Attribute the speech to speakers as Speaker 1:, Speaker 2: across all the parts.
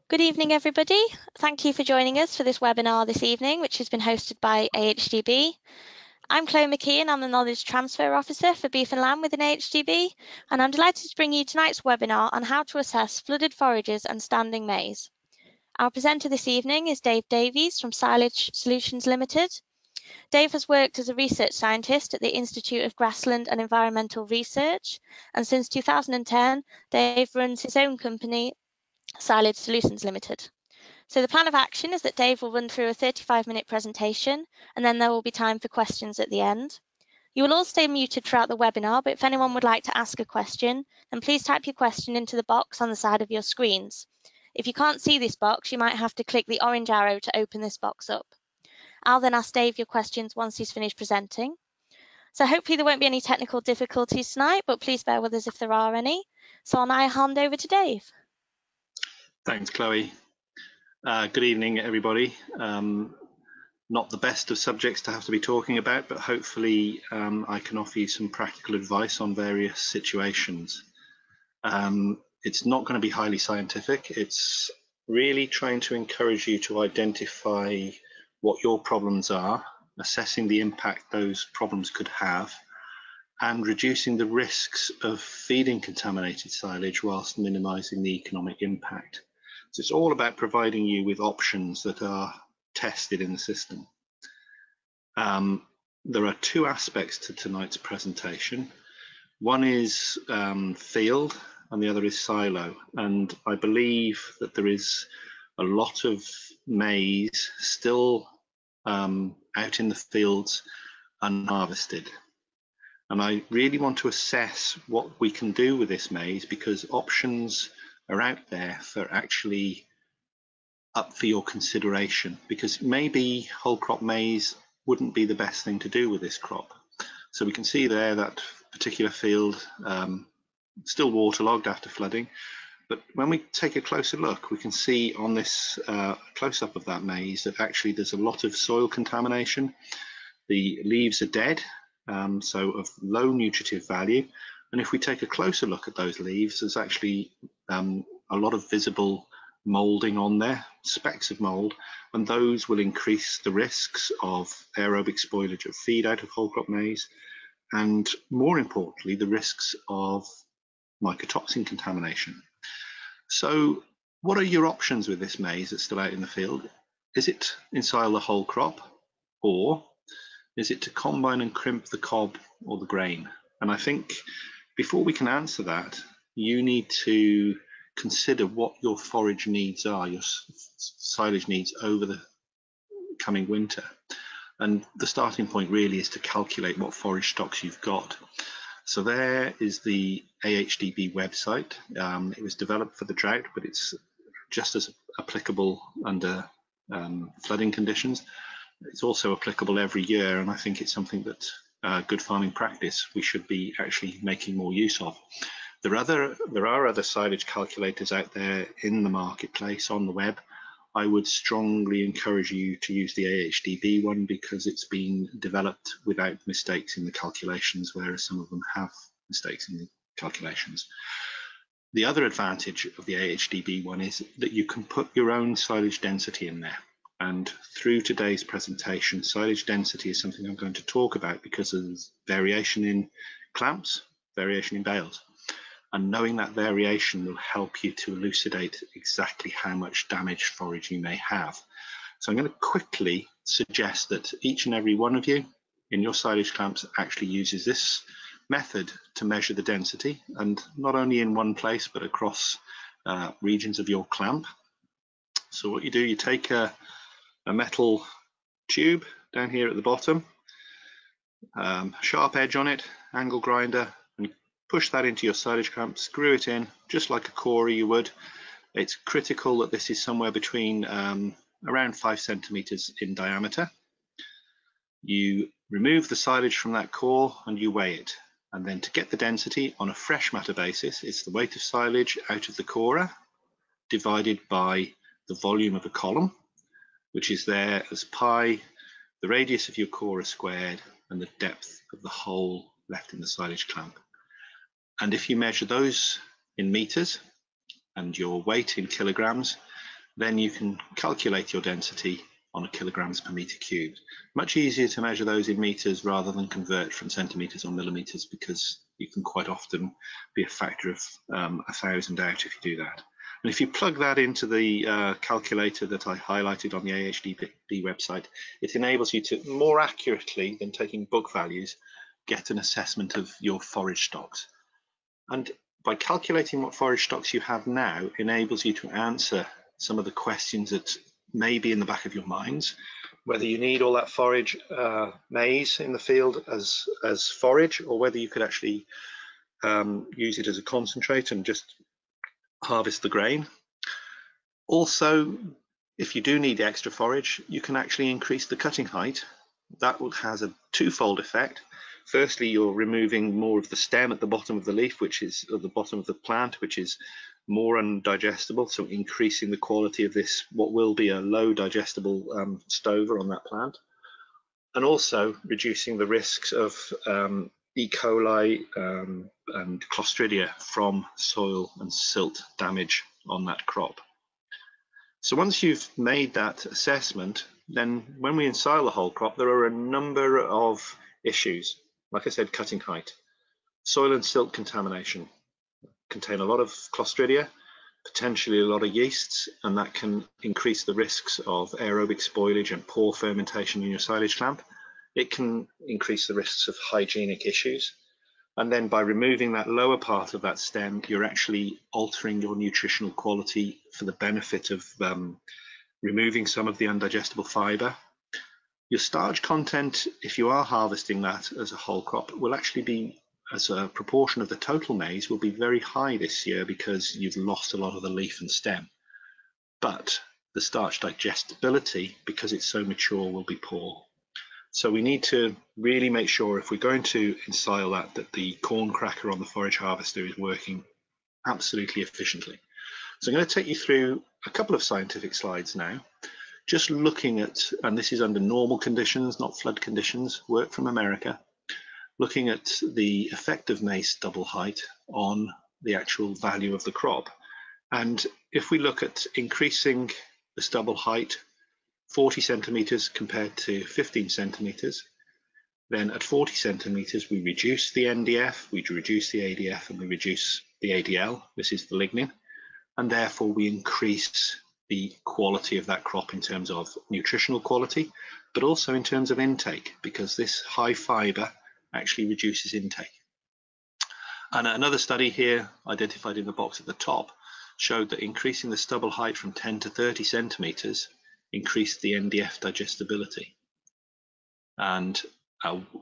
Speaker 1: Good evening, everybody. Thank you for joining us for this webinar this evening, which has been hosted by AHDB. I'm Chloe McKeon, I'm the Knowledge Transfer Officer for Beef and Lamb within AHDB, and I'm delighted to bring you tonight's webinar on how to assess flooded forages and standing maize. Our presenter this evening is Dave Davies from Silage Solutions Ltd. Dave has worked as a research scientist at the Institute of Grassland and Environmental Research, and since 2010, Dave runs his own company, Silage Solutions Ltd. So the plan of action is that Dave will run through a 35-minute presentation, and then there will be time for questions at the end. You will all stay muted throughout the webinar, but if anyone would like to ask a question, then please type your question into the box on the side of your screens. If you can't see this box, you might have to click the orange arrow to open this box up. I'll then ask Dave your questions once he's finished presenting. So hopefully there won't be any technical difficulties tonight, but please bear with us if there are any. So I'll now hand over to Dave.
Speaker 2: Thanks, Chloe. Good evening, everybody. Not the best of subjects to have to be talking about, but hopefully I can offer you some practical advice on various situations. It's not going to be highly scientific. It's really trying to encourage you to identify what your problems are, assessing the impact those problems could have, and reducing the risks of feeding contaminated silage whilst minimizing the economic impact. So it's all about providing you with options that are tested in the system. There are two aspects to tonight's presentation. One is field and the other is silo. And I believe that there is a lot of maize still out in the fields unharvested. And I really want to assess what we can do with this maize, because options are out there for actually up for your consideration, because maybe whole crop maize wouldn't be the best thing to do with this crop. So we can see there that particular field still waterlogged after flooding, but when we take a closer look, we can see on this close-up of that maize that actually there's a lot of soil contamination. The leaves are dead, so of low nutritive value. And if we take a closer look at those leaves, there's actually a lot of visible moulding on there, specks of mould, and those will increase the risks of aerobic spoilage of feed out of whole crop maize, and more importantly, the risks of mycotoxin contamination. So what are your options with this maize that's still out in the field? Is it ensile the whole crop, or is it to combine and crimp the cob or the grain? And I think before we can answer that, you need to consider what your forage needs are, your silage needs over the coming winter. And the starting point really is to calculate what forage stocks you've got. So there is the AHDB website. It was developed for the drought, but it's just as applicable under flooding conditions. It's also applicable every year, and I think it's something that good farming practice we should be actually making more use of. There are other silage calculators out there in the marketplace on the web. I would strongly encourage you to use the AHDB one, because it's been developed without mistakes in the calculations, whereas some of them have mistakes in the calculations. The other advantage of the AHDB one is that you can put your own silage density in there. And through today's presentation, silage density is something I'm going to talk about because there's variation in clamps, variation in bales. And knowing that variation will help you to elucidate exactly how much damaged forage you may have. So I'm going to quickly suggest that each and every one of you in your silage clamps actually uses this method to measure the density, and not only in one place but across regions of your clamp. So what you do, you take a metal tube down here at the bottom, sharp edge on it, angle grinder, and push that into your silage clamp, screw it in just like a core you would. It's critical that this is somewhere between around 5 centimeters in diameter. You remove the silage from that core and you weigh it. And then to get the density on a fresh matter basis, it's the weight of silage out of the corer divided by the volume of a column, which is there as pi, the radius of your corer squared, and the depth of the hole left in the silage clamp. And if you measure those in meters and your weight in kilograms, then you can calculate your density on kilograms per meter cubed. Much easier to measure those in meters rather than convert from centimeters or millimeters, because you can quite often be a factor of 1,000 out if you do that. And if you plug that into the calculator that I highlighted on the AHDB website, it enables you to more accurately than taking book values get an assessment of your forage stocks. And by calculating what forage stocks you have now enables you to answer some of the questions that may be in the back of your minds, whether you need all that forage maize in the field as forage, or whether you could actually use it as a concentrate and just harvest the grain. Also, if you do need extra forage, you can actually increase the cutting height. That has a twofold effect. Firstly, you're removing more of the stem at the bottom of the leaf, which is at the bottom of the plant, which is more undigestible, so increasing the quality of this, what will be a low digestible stover on that plant, and also reducing the risks of E. coli and Clostridia from soil and silt damage on that crop. So once you've made that assessment, then when we ensile the whole crop, there are a number of issues. Like I said, cutting height, soil and silt contamination contain a lot of Clostridia, potentially a lot of yeasts, and that can increase the risks of aerobic spoilage and poor fermentation in your silage clamp. It can increase the risks of hygienic issues. And then by removing that lower part of that stem, you're actually altering your nutritional quality for the benefit of removing some of the undigestible fiber. Your starch content, if you are harvesting that as a whole crop, will actually be, as a proportion of the total maize, will be very high this year because you've lost a lot of the leaf and stem. But the starch digestibility, because it's so mature, will be poor. So we need to really make sure, if we're going to ensile that the corn cracker on the forage harvester is working absolutely efficiently. So I'm going to take you through a couple of scientific slides now, just looking at, and this is under normal conditions, not flood conditions, work from America, looking at the effect of maize stubble height on the actual value of the crop. And if we look at increasing the stubble height 40 centimeters compared to 15 centimeters, then at 40 centimeters we reduce the NDF, we reduce the ADF, and we reduce the ADL, this is the lignin, and therefore we increase the quality of that crop in terms of nutritional quality, but also in terms of intake, because this high fiber actually reduces intake. And another study here, identified in the box at the top, showed that increasing the stubble height from 10 to 30 centimeters increased the NDF digestibility, and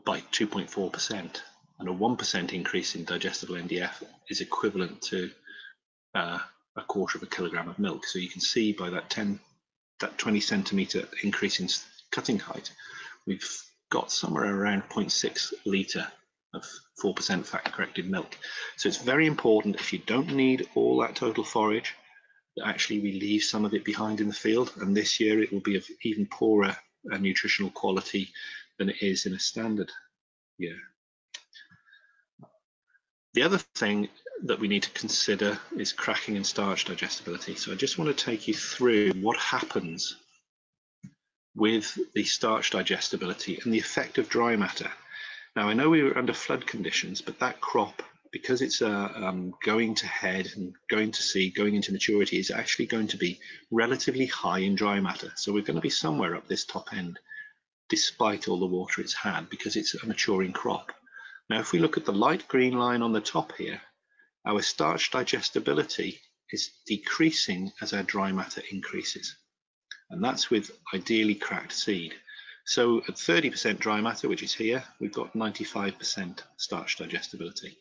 Speaker 2: by 2.4%. And a 1% increase in digestible NDF is equivalent to a quarter of a kilogram of milk. So you can see by that 20 centimeter increase in cutting height, we've got somewhere around 0.6 litre of 4% fat corrected milk. So it's very important, if you don't need all that total forage, that actually we leave some of it behind in the field, and this year it will be of even poorer nutritional quality than it is in a standard year. The other thing that we need to consider is cracking and starch digestibility. So I just want to take you through what happens with the starch digestibility and the effect of dry matter. Now, I know we were under flood conditions, but that crop, because it's going to head and going to seed, going into maturity, is actually going to be relatively high in dry matter. So we're going to be somewhere up this top end, despite all the water it's had, because it's a maturing crop. Now, if we look at the light green line on the top here, our starch digestibility is decreasing as our dry matter increases. And that's with ideally cracked seed. So at 30% dry matter, which is here, we've got 95% starch digestibility.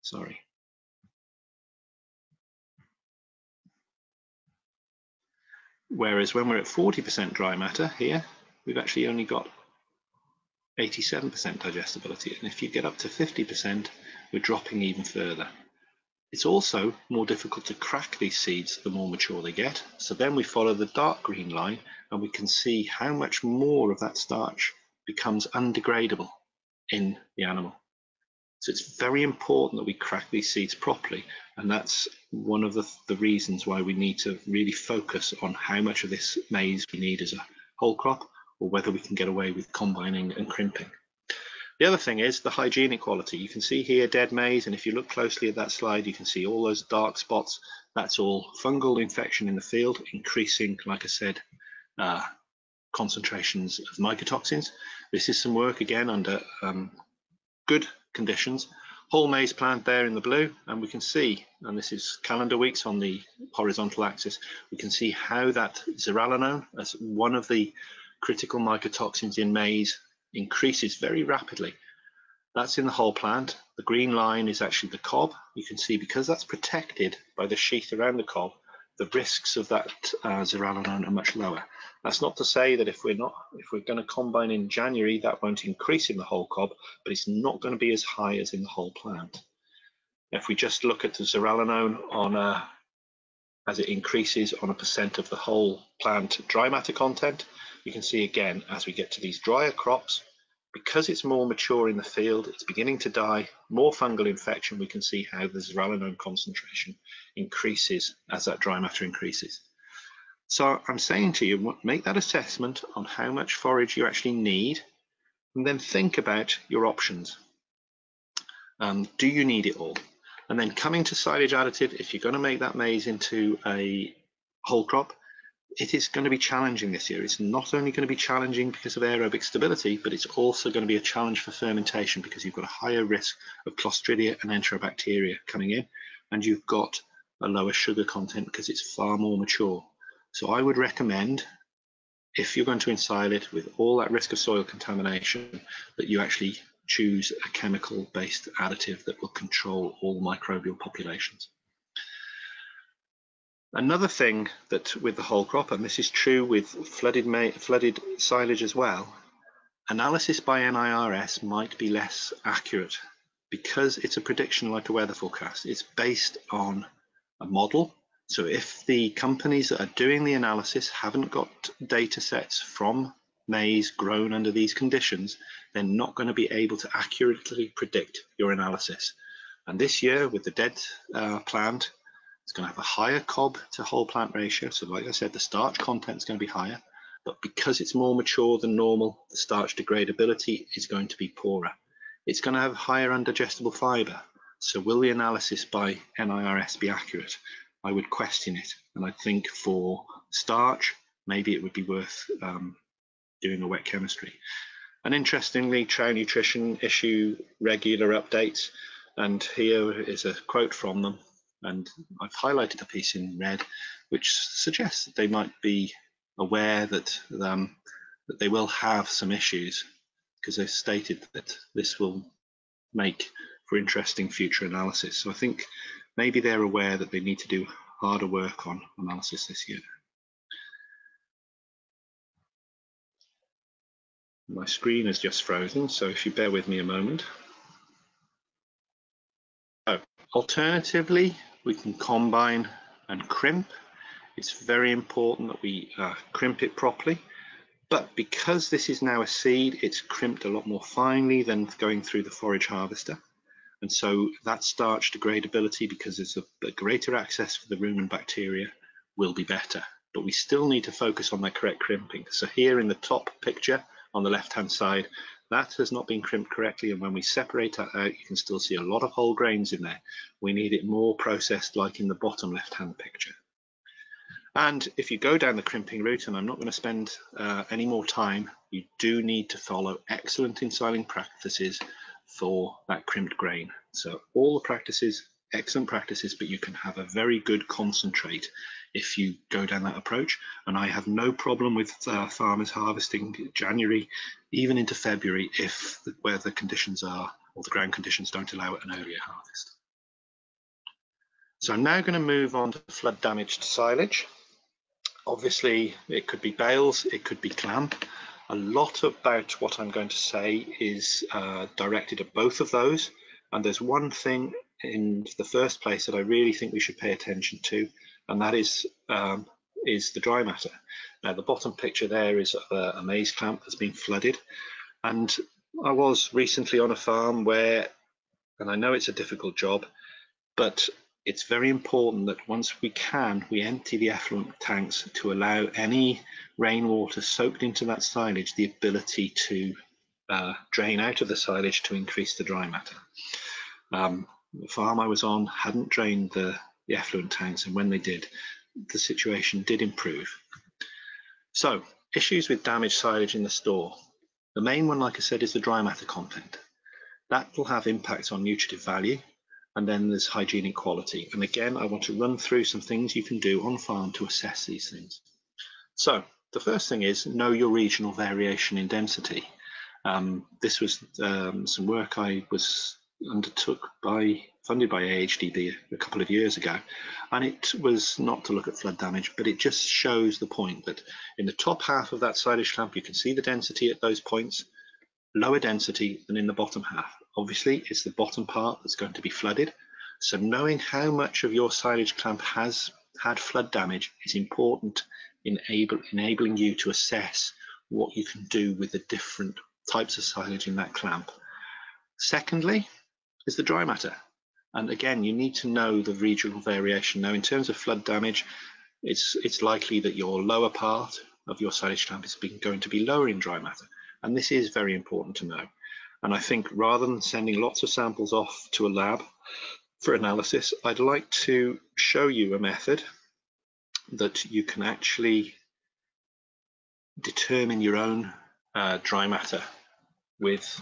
Speaker 2: Sorry. Whereas when we're at 40% dry matter here, we've actually only got 87% digestibility. And if you get up to 50%, we're dropping even further. It's also more difficult to crack these seeds the more mature they get. So then we follow the dark green line and we can see how much more of that starch becomes undegradable in the animal. So it's very important that we crack these seeds properly, and that's one of the reasons why we need to really focus on how much of this maize we need as a whole crop, or whether we can get away with combining and crimping. The other thing is the hygienic quality. You can see here dead maize, and if you look closely at that slide, you can see all those dark spots. That's all fungal infection in the field, increasing, like I said, concentrations of mycotoxins. This is some work again under good conditions. Whole maize plant there in the blue, and we can see, and this is calendar weeks on the horizontal axis, we can see how that zearalenone, as one of the critical mycotoxins in maize, increases very rapidly. That's in the whole plant. The green line is actually the cob. You can see, because that's protected by the sheath around the cob, the risks of that zearalenone are much lower. That's not to say that if we're going to combine in January, that won't increase in the whole cob, but it's not going to be as high as in the whole plant. If we just look at the zearalenone on as it increases on a % of the whole plant dry matter content, you can see again, as we get to these drier crops, because it's more mature in the field, it's beginning to die, more fungal infection, we can see how the zearalenone concentration increases as that dry matter increases. So I'm saying to you, make that assessment on how much forage you actually need, and then think about your options. Do you need it all? And then coming to silage additive, if you're going to make that maize into a whole crop, it is going to be challenging this year. It's not only going to be challenging because of aerobic stability, but it's also going to be a challenge for fermentation, because you've got a higher risk of Clostridia and Enterobacteria coming in, and you've got a lower sugar content because it's far more mature. So I would recommend, if you're going to ensile it with all that risk of soil contamination, that you actually choose a chemical-based additive that will control all microbial populations. Another thing that with the whole crop, and this is true with flooded silage as well, analysis by NIRS might be less accurate because it's a prediction like a weather forecast. It's based on a model. So if the companies that are doing the analysis haven't got data sets from maize grown under these conditions, they're not going to be able to accurately predict your analysis. And this year with the dead plant, it's going to have a higher cob to whole plant ratio. So like I said, the starch content is going to be higher, but because it's more mature than normal, the starch degradability is going to be poorer. It's going to have higher undigestible fiber. So will the analysis by NIRS be accurate? I would question it. And I think for starch, maybe it would be worth doing a wet chemistry. And interestingly, Trouw Nutrition issue regular updates. And here is a quote from them. And I've highlighted a piece in red, which suggests that they might be aware that, that they will have some issues, because they've stated that this will make for interesting future analysis. So I think maybe they're aware that they need to do harder work on analysis this year. My screen is just frozen, so if you bear with me a moment. Oh, alternatively, we can combine and crimp. It's very important that we crimp it properly, but because this is now a seed, it's crimped a lot more finely than going through the forage harvester. And so that starch degradability, because there's a greater access for the rumen bacteria, will be better. But we still need to focus on that correct crimping. So here in the top picture on the left-hand side, that has not been crimped correctly, and when we separate that out, you can still see a lot of whole grains in there. We need it more processed, like in the bottom left-hand picture. And if you go down the crimping route, and I'm not going to spend any more time, you do need to follow excellent ensiling practices for that crimped grain. So all the practices, excellent practices, but you can have a very good concentrate if you go down that approach. And I have no problem with farmers harvesting January, even into February, if the weather conditions are, or the ground conditions don't allow an earlier harvest. So I'm now going to move on to flood damaged silage. Obviously, it could be bales, it could be clamp. A lot about what I'm going to say is directed at both of those. And there's one thing in the first place that I really think we should pay attention to, and that is the dry matter. Now, the bottom picture there is a maize clamp that's been flooded. And I was recently on a farm where and I know it's a difficult job, but it's very important that once we can, we empty the effluent tanks to allow any rainwater soaked into that silage the ability to drain out of the silage to increase the dry matter. The farm I was on hadn't drained the effluent tanks, and when they did, the situation did improve. So, issues with damaged silage in the store. The main one, like I said, is the dry matter content. That will have impacts on nutritive value, and then there's hygienic quality. And again, I want to run through some things you can do on farm to assess these things. So, the first thing is know your regional variation in density. This was some work I was funded by AHDB a couple of years ago, and it was not to look at flood damage, but it just shows the point that in the top half of that silage clamp you can see the density at those points, lower density than in the bottom half. Obviously it's the bottom part that's going to be flooded, so knowing how much of your silage clamp has had flood damage is important in enabling you to assess what you can do with the different types of silage in that clamp. Secondly is the dry matter. And again, you need to know the regional variation. Now, in terms of flood damage, it's likely that your lower part of your silage clamp is going to be lower in dry matter. And this is very important to know. And I think rather than sending lots of samples off to a lab for analysis, I'd like to show you a method that you can actually determine your own dry matter with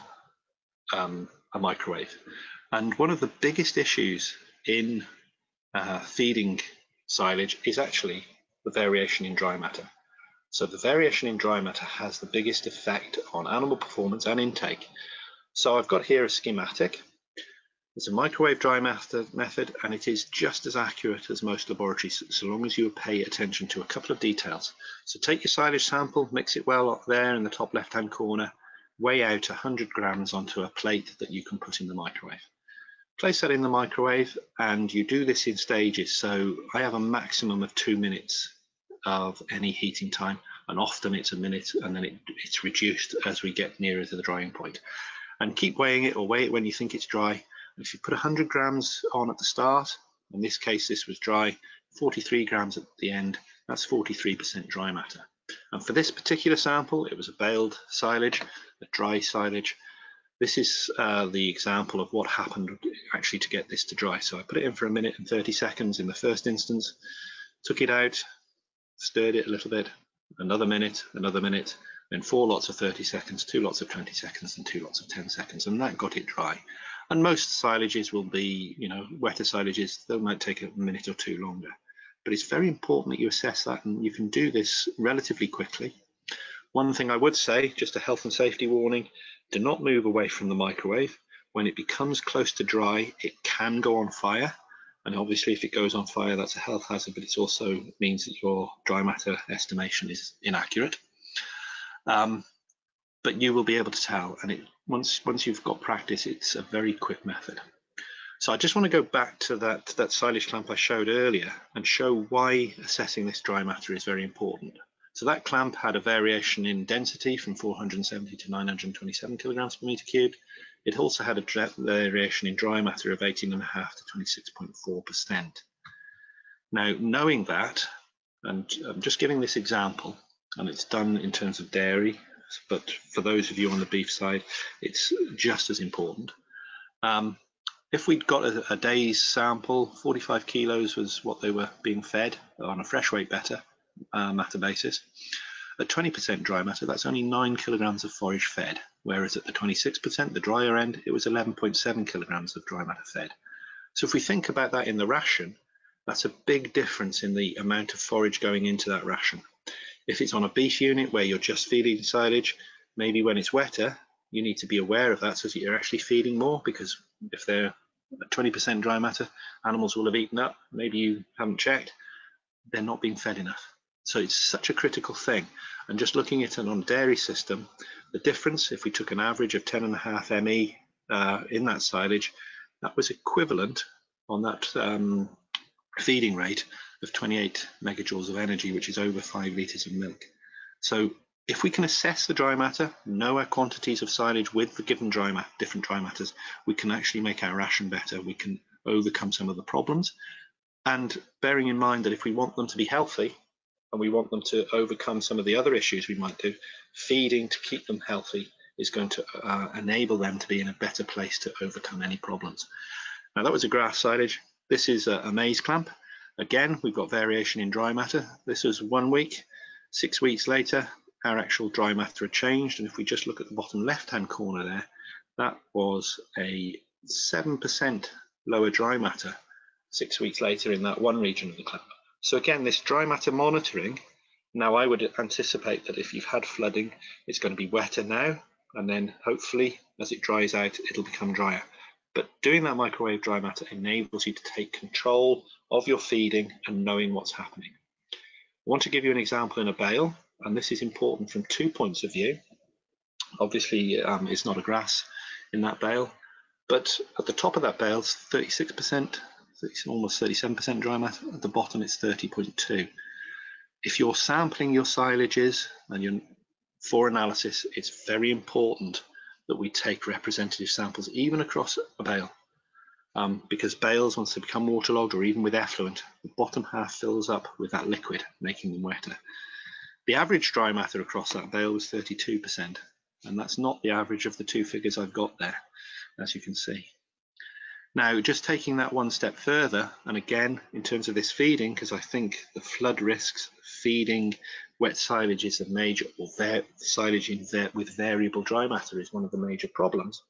Speaker 2: a microwave. And one of the biggest issues in feeding silage is actually the variation in dry matter. So the variation in dry matter has the biggest effect on animal performance and intake. So I've got here a schematic. It's a microwave dry matter method, and it is just as accurate as most laboratories, so long as you pay attention to a couple of details. So take your silage sample, mix it well up there in the top left-hand corner, weigh out 100 grams onto a plate that you can put in the microwave. Place that in the microwave, and you do this in stages. So I have a maximum of 2 minutes of any heating time, and often it's a minute, and then it's reduced as we get nearer to the drying point. And keep weighing it, or weigh it when you think it's dry. And if you put 100 grams on at the start, in this case this was dry, 43 grams at the end, that's 43% dry matter. And for this particular sample, it was a baled silage, a dry silage. This is the example of what happened actually to get this to dry. So I put it in for 1 minute and 30 seconds in the first instance, took it out, stirred it a little bit, another minute, then 4 lots of 30 seconds, 2 lots of 20 seconds, and 2 lots of 10 seconds, and that got it dry. And most silages will be, wetter silages, they might take a minute or two longer. But it's very important that you assess that, and you can do this relatively quickly. One thing I would say, just a health and safety warning, do not move away from the microwave. When it becomes close to dry, it can go on fire. And obviously if it goes on fire, that's a health hazard, but it also means that your dry matter estimation is inaccurate. But you will be able to tell, and once you've got practice, it's a very quick method. So I just want to go back to that silage clamp I showed earlier and show why assessing this dry matter is very important. So that clamp had a variation in density from 470 to 927 kilograms per meter cubed. It also had a variation in dry matter of 18.5 to 26.4%. Now, knowing that, and I'm just giving this example, and it's done in terms of dairy, but for those of you on the beef side, it's just as important. If we'd got a day's sample, 45 kilos was what they were being fed on a fresh weight matter basis. At 20% dry matter, that's only 9 kilograms of forage fed, whereas at the 26%, the drier end, it was 11.7 kilograms of dry matter fed. So if we think about that in the ration, that's a big difference in the amount of forage going into that ration. If it's on a beef unit where you're just feeding silage, maybe when it's wetter, you need to be aware of that so that you're actually feeding more, because if they're at 20% dry matter, animals will have eaten up, maybe you haven't checked, they're not being fed enough. So it's such a critical thing. And just looking at it on a dairy system, the difference, if we took an average of 10.5 ME in that silage, that was equivalent on that feeding rate of 28 megajoules of energy, which is over 5 litres of milk. So If we can assess the dry matter, know our quantities of silage with the given different dry matters, we can actually make our ration better. We can overcome some of the problems. And bearing in mind that if we want them to be healthy and we want them to overcome some of the other issues we might do, feeding to keep them healthy is going to enable them to be in a better place to overcome any problems. Now that was a grass silage. This is a maize clamp. Again, we've got variation in dry matter. This was 1 week. 6 weeks later, our actual dry matter had changed. And if we just look at the bottom left-hand corner there, that was a 7% lower dry matter 6 weeks later in that one region of the clamp. So again, this dry matter monitoring, now I would anticipate that if you've had flooding, it's going to be wetter now, and then hopefully as it dries out, it'll become drier. But doing that microwave dry matter enables you to take control of your feeding and knowing what's happening. I want to give you an example in a bale, and this is important from 2 points of view. Obviously, it's not a grass in that bale, but at the top of that bale is 36%, almost 37% dry matter. At the bottom, it's 30.2. If you're sampling your silages and for analysis, it's very important that we take representative samples, even across a bale, because bales, once they become waterlogged or even with effluent, the bottom half fills up with that liquid, making them wetter. The average dry matter across that bale was 32%, and that's not the average of the two figures I've got there, as you can see. Now, just taking that one step further, and again, in terms of this feeding, because I think the flood risks, feeding wet silage is a major, or silage with variable dry matter is one of the major problems.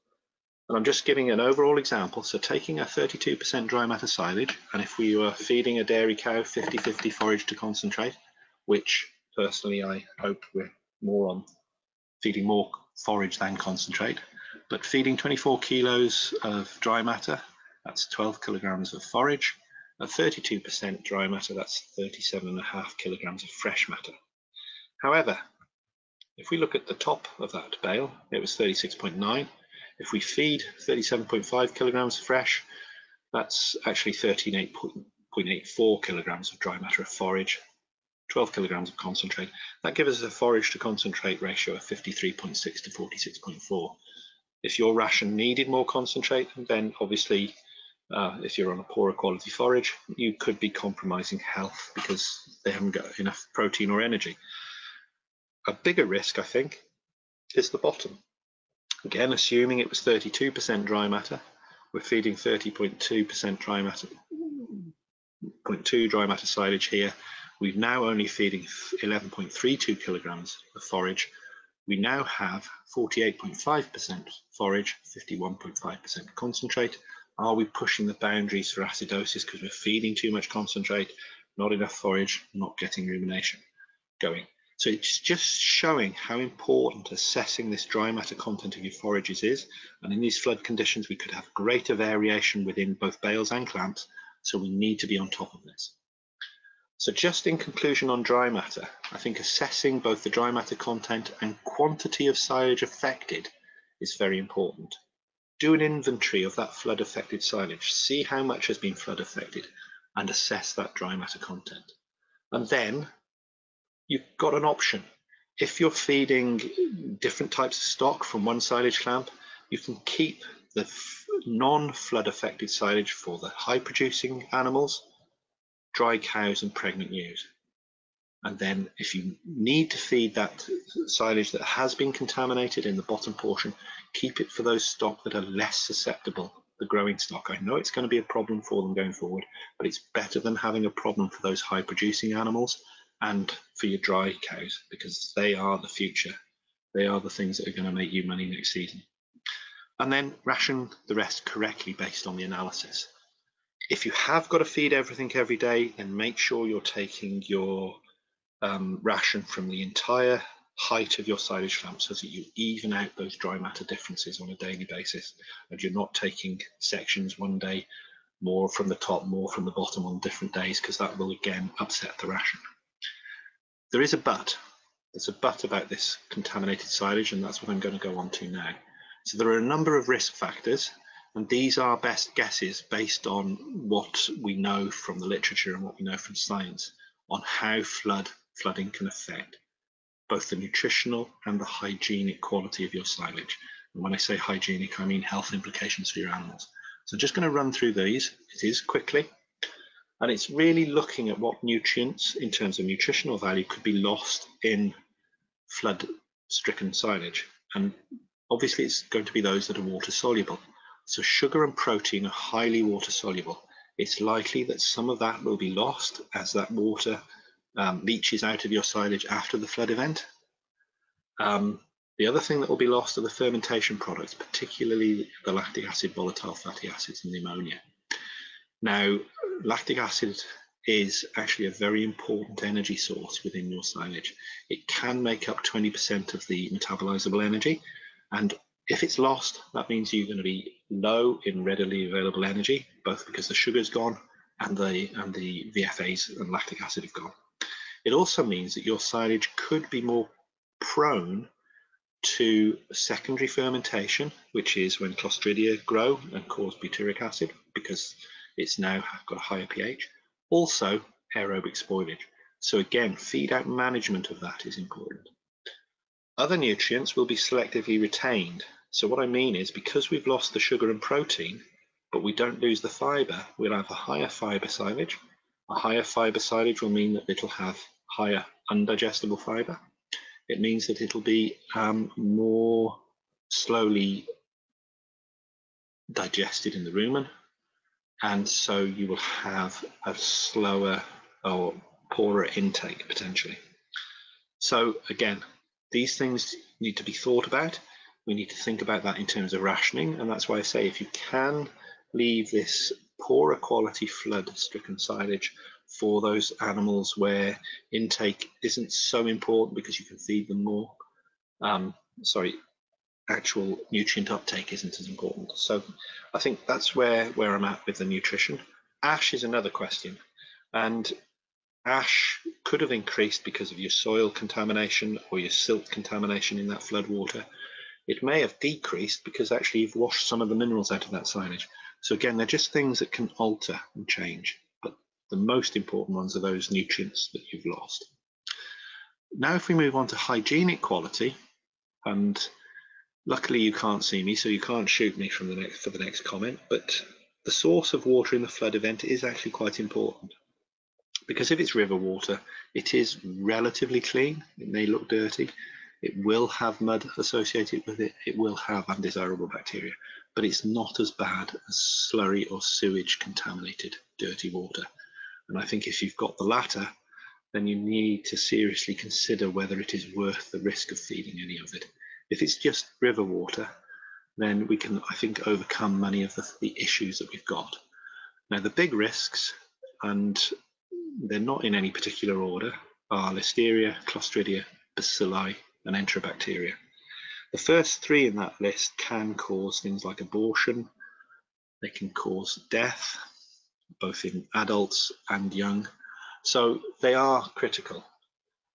Speaker 2: And I'm just giving an overall example. So taking a 32% dry matter silage, and if we were feeding a dairy cow 50-50 forage to concentrate, which personally I hope we're more on feeding more forage than concentrate, but feeding 24 kilos of dry matter, that's 12 kilograms of forage. At 32% dry matter, that's 37.5 kilograms of fresh matter. However, if we look at the top of that bale, it was 36.9. If we feed 37.5 kilograms of fresh, that's actually 13.84 kilograms of dry matter of forage, 12 kilograms of concentrate. That gives us a forage to concentrate ratio of 53.6 to 46.4. If your ration needed more concentrate, then obviously if you're on a poorer quality forage, you could be compromising health because they haven't got enough protein or energy. A bigger risk, I think, is the bottom. Again, assuming it was 32% dry matter, we're feeding 30.2% dry matter, 0.2 dry matter silage here. We're now only feeding 11.32 kilograms of forage. We now have 48.5% forage, 51.5% concentrate. Are we pushing the boundaries for acidosis because we're feeding too much concentrate, not enough forage, not getting rumination going? So it's just showing how important assessing this dry matter content of your forages is. And in these flood conditions, we could have greater variation within both bales and clamps. So we need to be on top of this. So just in conclusion on dry matter, I think assessing both the dry matter content and quantity of silage affected is very important. Do an inventory of that flood affected silage, see how much has been flood affected and assess that dry matter content. And then you've got an option. If you're feeding different types of stock from one silage clamp, you can keep the non-flood affected silage for the high producing animals, dry cows and pregnant ewes. And then if you need to feed that silage that has been contaminated in the bottom portion, keep it for those stock that are less susceptible, the growing stock. I know it's going to be a problem for them going forward, but it's better than having a problem for those high producing animals and for your dry cows, because they are the future. They are the things that are going to make you money next season. And then ration the rest correctly based on the analysis. If you have got to feed everything every day, then make sure you're taking your ration from the entire height of your silage clamp so that you even out those dry matter differences on a daily basis, and you're not taking sections one day more from the top, more from the bottom on different days, because that will again upset the ration. There is a but. There's a but about this contaminated silage, and that's what I'm going to go on to now. So there are a number of risk factors, and these are best guesses based on what we know from the literature and what we know from science on how flooding can affect both the nutritional and the hygienic quality of your silage. And when I say hygienic, I mean health implications for your animals. So I'm just going to run through these. It is quickly, and it's really looking at what nutrients in terms of nutritional value could be lost in flood-stricken silage. And obviously it's going to be those that are water soluble. So sugar and protein are highly water soluble. It's likely that some of that will be lost as that water leaches out of your silage after the flood event. The other thing that will be lost are the fermentation products, particularly the lactic acid, volatile fatty acids, and the ammonia. Now, lactic acid is actually a very important energy source within your silage. It can make up 20% of the metabolizable energy, and if it's lost, that means you're going to be low in readily available energy, both because the sugar's gone and the VFAs and lactic acid have gone. It also means that your silage could be more prone to secondary fermentation, which is when Clostridia grow and cause butyric acid because it's now got a higher pH. Also aerobic spoilage. So again, feed out management of that is important. Other nutrients will be selectively retained. So what I mean is, because we've lost the sugar and protein, but we don't lose the fiber, we'll have a higher fiber silage. A higher fiber silage will mean that it'll have higher undigestible fiber. It means that it'll be more slowly digested in the rumen, and so you will have a slower or poorer intake potentially. So again, these things need to be thought about. We need to think about that in terms of rationing, and that's why I say if you can leave this poorer quality flood-stricken silage for those animals where intake isn't so important because you can feed them more, actual nutrient uptake isn't as important. So I think that's where I'm at with the nutrition. Ash is another question, and ash could have increased because of your soil contamination or your silt contamination in that flood water. It may have decreased because actually you've washed some of the minerals out of that silage. So again, they're just things that can alter and change, but the most important ones are those nutrients that you've lost. Now if we move on to hygienic quality, and luckily you can't see me, so you can't shoot me for the next comment, but the source of water in the flood event is actually quite important. Because if it's river water, it is relatively clean. It may look dirty. It will have mud associated with it. It will have undesirable bacteria, but it's not as bad as slurry or sewage contaminated dirty water. And I think if you've got the latter, then you need to seriously consider whether it is worth the risk of feeding any of it. If it's just river water, then we can, I think, overcome many of the issues that we've got. Now, the big risks, and they're not in any particular order, are Listeria, Clostridia, Bacilli, and Enterobacteria. The first three in that list can cause things like abortion. They can cause death, both in adults and young. So they are critical.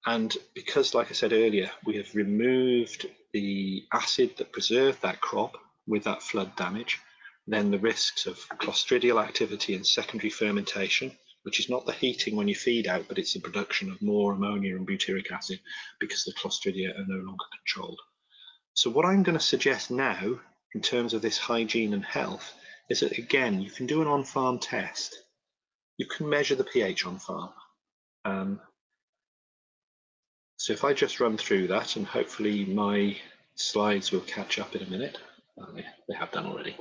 Speaker 2: And because, like I said earlier, we have removed the acid that preserved that crop with that flood damage, then the risks of clostridial activity and secondary fermentation, which is not the heating when you feed out, but it's the production of more ammonia and butyric acid because the clostridia are no longer controlled. So what I'm going to suggest now in terms of this hygiene and health is that, again, you can do an on-farm test. You can measure the pH on farm. So if I just run through that, and hopefully my slides will catch up in a minute. They have done already.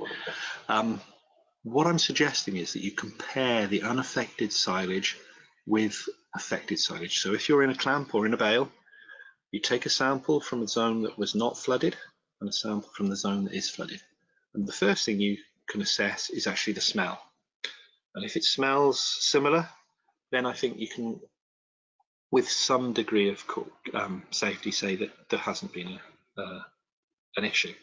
Speaker 2: What I'm suggesting is that you compare the unaffected silage with affected silage. So if you're in a clamp or in a bale, you take a sample from a zone that was not flooded and a sample from the zone that is flooded. And the first thing you can assess is actually the smell. And if it smells similar, then I think you can, with some degree of safety, say that there hasn't been an issue.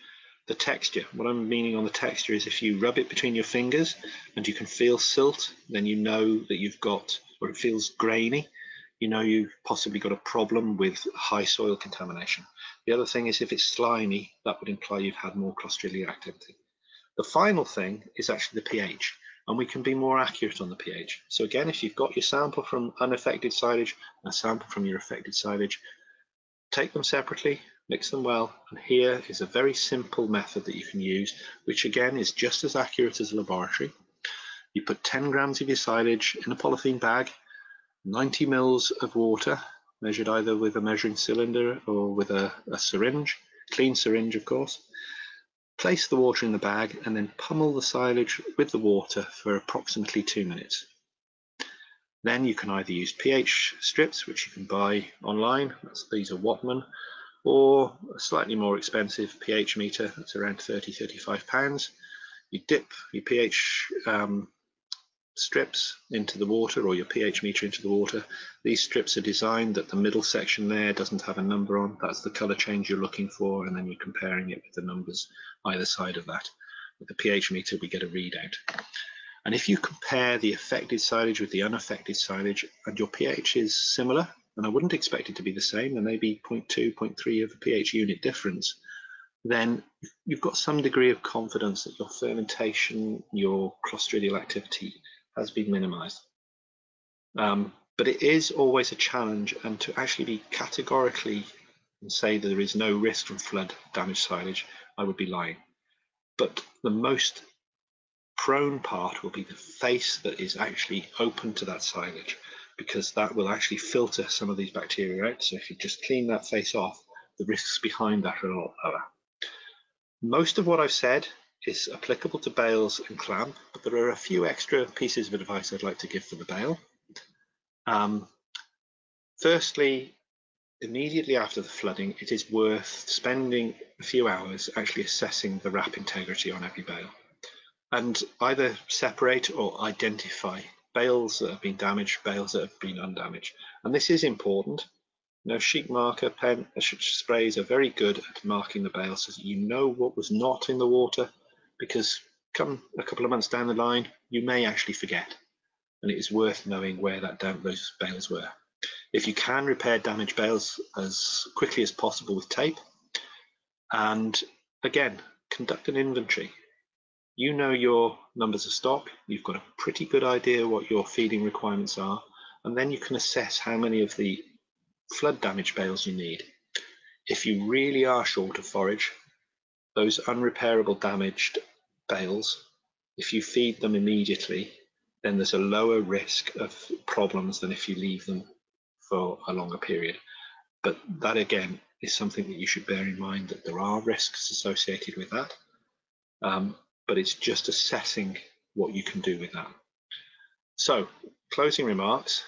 Speaker 2: The texture, what I'm meaning on the texture is if you rub it between your fingers and you can feel silt, then you know that you've got, or it feels grainy, you know you've possibly got a problem with high soil contamination. The other thing is if it's slimy, that would imply you've had more clostridial activity. The final thing is actually the pH, and we can be more accurate on the pH. So again, if you've got your sample from unaffected silage and a sample from your affected silage, take them separately, mix them well, and here is a very simple method that you can use, which again is just as accurate as a laboratory. You put 10 grams of your silage in a polythene bag, 90 mils of water, measured either with a measuring cylinder or with a syringe, clean syringe of course. Place the water in the bag and then pummel the silage with the water for approximately 2 minutes. Then you can either use pH strips, which you can buy online, these are Wattman, or a slightly more expensive pH meter, that's around £30–35. You dip your pH strips into the water, or your pH meter into the water. These strips are designed that the middle section there doesn't have a number on, that's the colour change you're looking for, and then you're comparing it with the numbers either side of that. With the pH meter we get a readout. And if you compare the affected silage with the unaffected silage and your pH is similar, and I wouldn't expect it to be the same, there may be 0.2, 0.3 of a pH unit difference, then you've got some degree of confidence that your fermentation, your clostridial activity has been minimized. But it is always a challenge, and to actually be categorically and say that there is no risk from flood damaged silage, I would be lying. But the most prone part will be the face that is actually open to that silage, because that will actually filter some of these bacteria out. So if you just clean that face off, the risks behind that are a lot lower. Most of what I've said is applicable to bales and clamp, but there are a few extra pieces of advice I'd like to give for the bale. Firstly, immediately after the flooding, it is worth spending a few hours actually assessing the wrap integrity on every bale, and either separate or identify bales that have been damaged, bales that have been undamaged. And this is important. You know, sheet marker, pen, sprays are very good at marking the bales so that you know what was not in the water, because come a couple of months down the line, you may actually forget, and it is worth knowing where those bales were. If you can, repair damaged bales as quickly as possible with tape, and again, conduct an inventory. You know your numbers of stock, you've got a pretty good idea what your feeding requirements are, and then you can assess how many of the flood damaged bales you need. If you really are short of forage, those unrepairable damaged bales, if you feed them immediately, then there's a lower risk of problems than if you leave them for a longer period. But that again is something that you should bear in mind, that there are risks associated with that. But it's just assessing what you can do with that. So, closing remarks,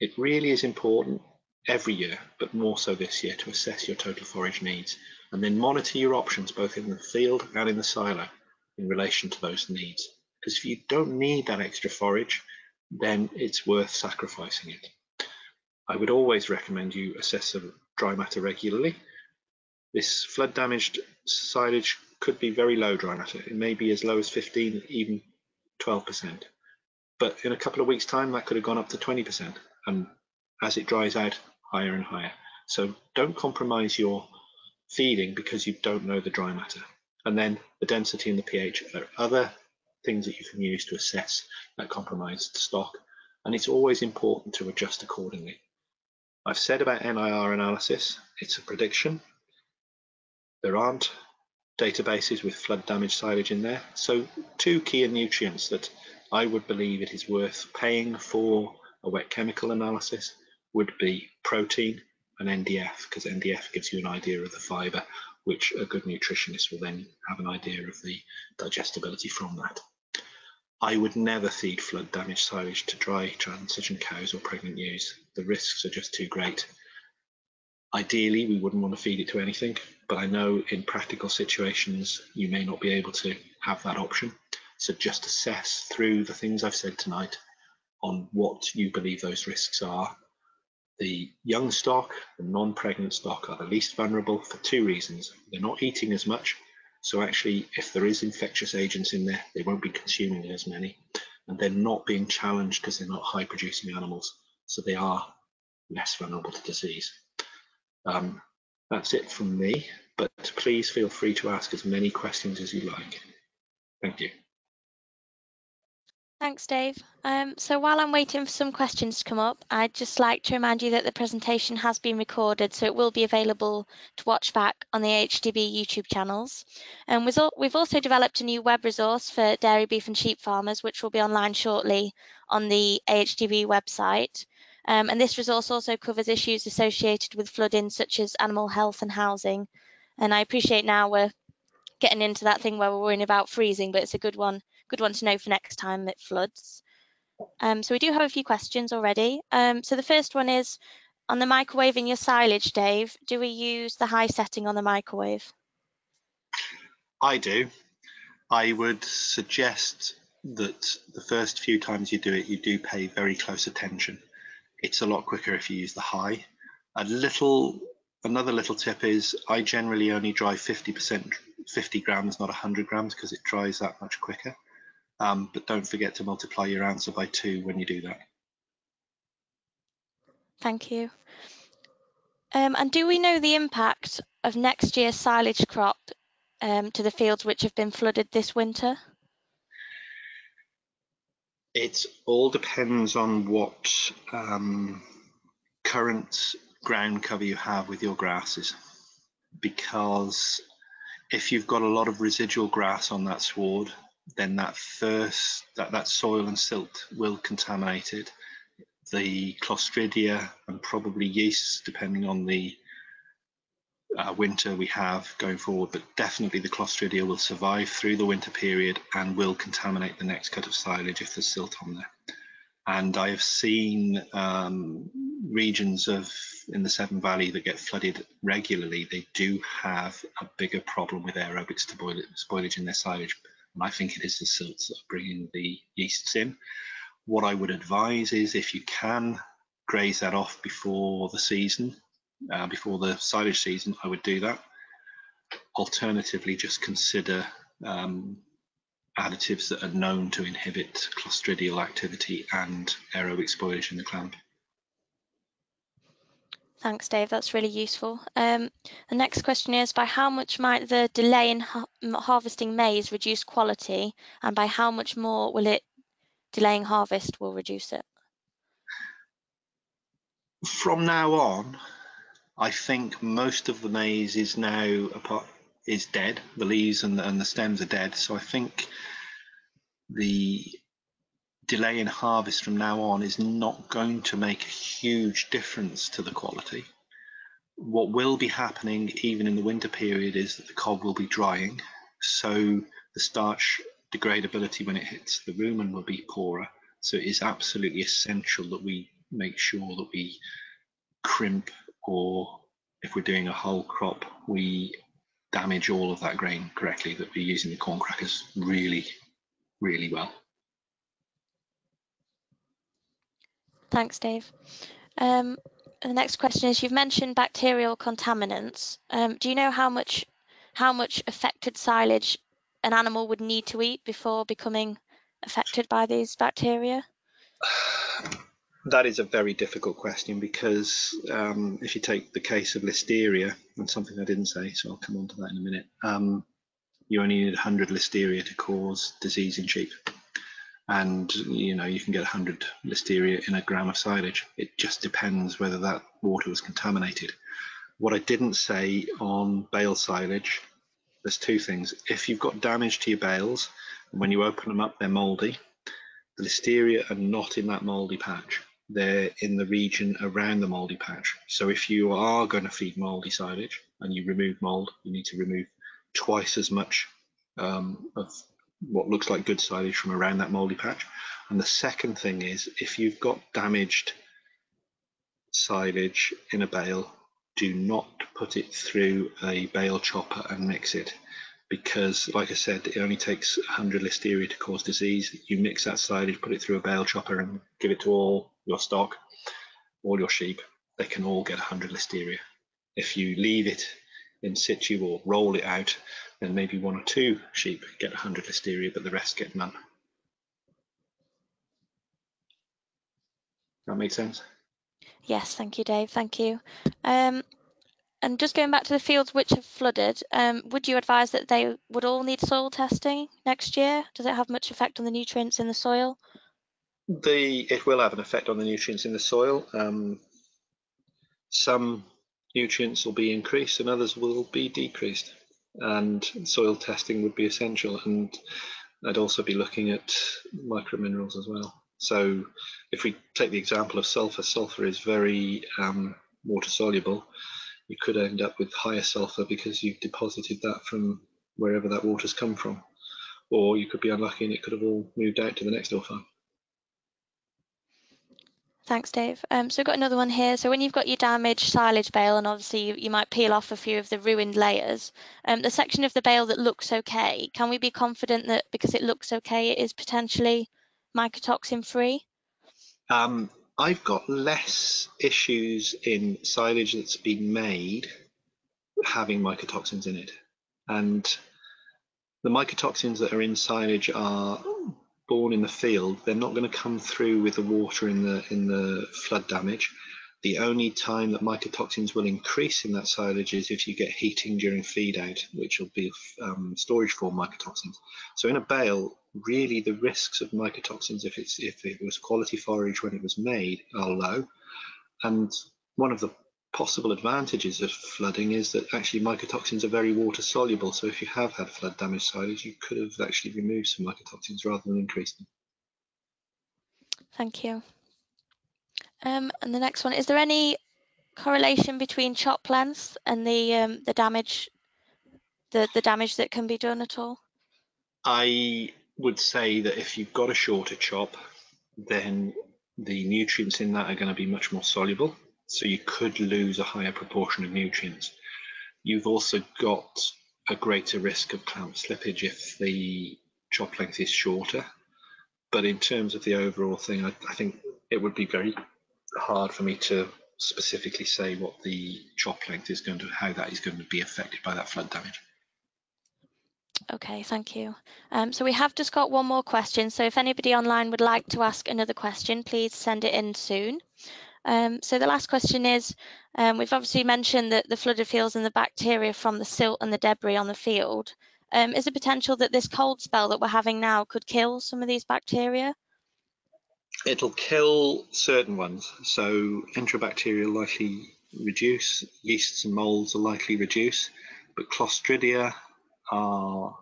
Speaker 2: it really is important every year, but more so this year, to assess your total forage needs and then monitor your options both in the field and in the silo in relation to those needs. Because if you don't need that extra forage, then it's worth sacrificing it. I would always recommend you assess the dry matter regularly. This flood damaged silage could be very low dry matter. It may be as low as 15, even 12%. But in a couple of weeks' time, that could have gone up to 20%. And as it dries out, higher and higher. So don't compromise your feeding because you don't know the dry matter. And then the density and the pH are other things that you can use to assess that compromised stock. And it's always important to adjust accordingly. I've said about NIR analysis, it's a prediction. There aren't databases with flood damaged silage in there. So two key nutrients that I would believe it is worth paying for a wet chemical analysis would be protein and NDF, because NDF gives you an idea of the fibre, which a good nutritionist will then have an idea of the digestibility from that. I would never feed flood damaged silage to dry transition cows or pregnant ewes. The risks are just too great. Ideally, we wouldn't want to feed it to anything, but I know in practical situations you may not be able to have that option. So just assess through the things I've said tonight on what you believe those risks are. The young stock, the non-pregnant stock, are the least vulnerable for two reasons. They're not eating as much, so actually if there is infectious agents in there, they won't be consuming as many, and they're not being challenged because they're not high producing animals, so they are less vulnerable to disease. That's it from me, but please feel free to ask as many questions as you like. Thank you.
Speaker 1: Thanks, Dave. So while I'm waiting for some questions to come up, I'd just like to remind you that the presentation has been recorded, so it will be available to watch back on the AHDB YouTube channels. And we've also developed a new web resource for dairy, beef and sheep farmers, which will be online shortly on the AHDB website. And this resource also covers issues associated with flooding, such as animal health and housing. And I appreciate now we're getting into that thing where we're worrying about freezing, but it's a good one to know for next time it floods. So we do have a few questions already. So the first one is, on the microwaving your silage, Dave, do we use the high setting on the microwave?
Speaker 2: I do. I would suggest that the first few times you do it, you do pay very close attention. It's a lot quicker if you use the high. Another little tip is I generally only dry 50%, 50 grams, not 100 grams, because it dries that much quicker. But don't forget to multiply your answer by 2 when you do that.
Speaker 1: Thank you. And do we know the impact of next year's silage crop to the fields which have been flooded this winter?
Speaker 2: It all depends on what current ground cover you have with your grasses, because if you've got a lot of residual grass on that sward, then that soil and silt will contaminate it. The Clostridia and probably yeasts, depending on the winter we have going forward, but definitely the Clostridia will survive through the winter period and will contaminate the next cut of silage if there's silt on there. And I have seen regions in the Severn Valley that get flooded regularly. They do have a bigger problem with aerobic spoilage in their silage. And I think it is the silts that are bringing the yeasts in. What I would advise is, if you can graze that off before the season, before the silage season, I would do that. Alternatively, just consider additives that are known to inhibit clostridial activity and aerobic spoilage in the clamp.
Speaker 1: Thanks, Dave. That's really useful. The next question is, by how much might the delay in harvesting maize reduce quality, and by how much more will it delaying harvest will reduce it?
Speaker 2: From now on, I think most of the maize is now dead. The leaves and the stems are dead. So I think the delay in harvest from now on is not going to make a huge difference to the quality. What will be happening even in the winter period is that the cob will be drying, so the starch degradability when it hits the rumen will be poorer. So it is absolutely essential that we make sure that we crimp, or if we're doing a whole crop, we damage all of that grain correctly, that we're using the corn crackers really, really well.
Speaker 1: Thanks, Dave. The next question is, you've mentioned bacterial contaminants. Do you know how much affected silage an animal would need to eat before becoming affected by these bacteria?
Speaker 2: That is a very difficult question, because if you take the case of listeria, and something I didn't say, so I'll come on to that in a minute, you only need 100 listeria to cause disease in sheep. And you can get 100 listeria in a gram of silage. It just depends whether that water was contaminated. What I didn't say on bale silage, there's two things. If you've got damage to your bales, and when you open them up they're mouldy, the listeria are not in that mouldy patch. They're in the region around the mouldy patch. So if you are going to feed mouldy silage and you remove mould, you need to remove twice as much of what looks like good silage from around that mouldy patch. And the second thing is, if you've got damaged silage in a bale, do not put it through a bale chopper and mix it, because like I said, it only takes 100 listeria to cause disease. You mix that silage, put it through a bale chopper and give it to all your stock, all your sheep, they can all get 100 listeria. If you leave it in situ or roll it out, then maybe one or two sheep get 100 listeria, but the rest get none. That makes sense?
Speaker 1: Yes, thank you, Dave. Thank you. And just going back to the fields which have flooded, would you advise that they would all need soil testing next year? Does it have much effect on the nutrients in the soil?
Speaker 2: It will have an effect on the nutrients in the soil. Some nutrients will be increased and others will be decreased. And soil testing would be essential. And I'd also be looking at microminerals as well. So if we take the example of sulfur, sulfur is very water soluble. You could end up with higher sulfur because you've deposited that from wherever that water's come from. Or you could be unlucky and it could have all moved out to the next door farm.
Speaker 1: Thanks, Dave. So we've got another one here. So when you've got your damaged silage bale, and obviously you might peel off a few of the ruined layers, the section of the bale that looks okay, can we be confident that because it looks okay, it is potentially mycotoxin free?
Speaker 2: I've got less issues in silage that's been made having mycotoxins in it. And the mycotoxins that are in silage are born in the field. They're not going to come through with the water in the flood damage. The only time that mycotoxins will increase in that silage is if you get heating during feed out, which will be storage form mycotoxins. So in a bale, really the risks of mycotoxins, if it was quality forage when it was made, are low. And one of the possible advantages of flooding is that actually mycotoxins are very water soluble. So if you have had flood damage silage, you could have actually removed some mycotoxins rather than increase them.
Speaker 1: Thank you. And the next one, is there any correlation between chop length and the damage, the damage that can be done at all?
Speaker 2: I would say that if you've got a shorter chop, then the nutrients in that are going to be much more soluble. So you could lose a higher proportion of nutrients. You've also got a greater risk of clamp slippage if the chop length is shorter. But in terms of the overall thing, I think it would be very hard for me to specifically say what the chop length is going to, how that is going to be affected by that flood damage.
Speaker 1: Okay, thank you. So we have just got one more question. So if anybody online would like to ask another question, please send it in soon. So the last question is, we've obviously mentioned that the flooded fields and the bacteria from the silt and the debris on the field. Is there potential that this cold spell that we're having now could kill some of these bacteria?
Speaker 2: It'll kill certain ones. So enterobacteria will likely reduce, yeasts and moulds will likely reduce, but Clostridia are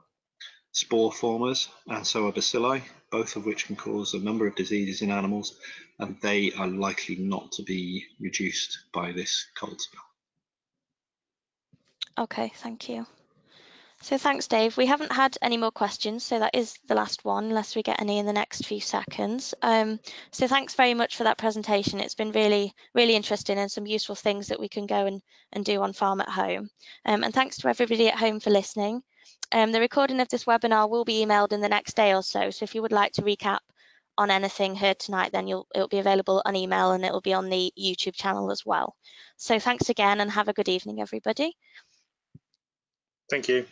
Speaker 2: spore formers, and so are bacilli, both of which can cause a number of diseases in animals, and they are likely not to be reduced by this cold spell.
Speaker 1: Okay, thank you. So thanks, Dave. We haven't had any more questions, so that is the last one, unless we get any in the next few seconds. So thanks very much for that presentation. It's been really, really interesting and some useful things that we can go and do on farm at home. And thanks to everybody at home for listening. The recording of this webinar will be emailed in the next day or so. So if you would like to recap on anything heard tonight, then it'll be available on email and it'll be on the YouTube channel as well. So thanks again and have a good evening, everybody.
Speaker 2: Thank you.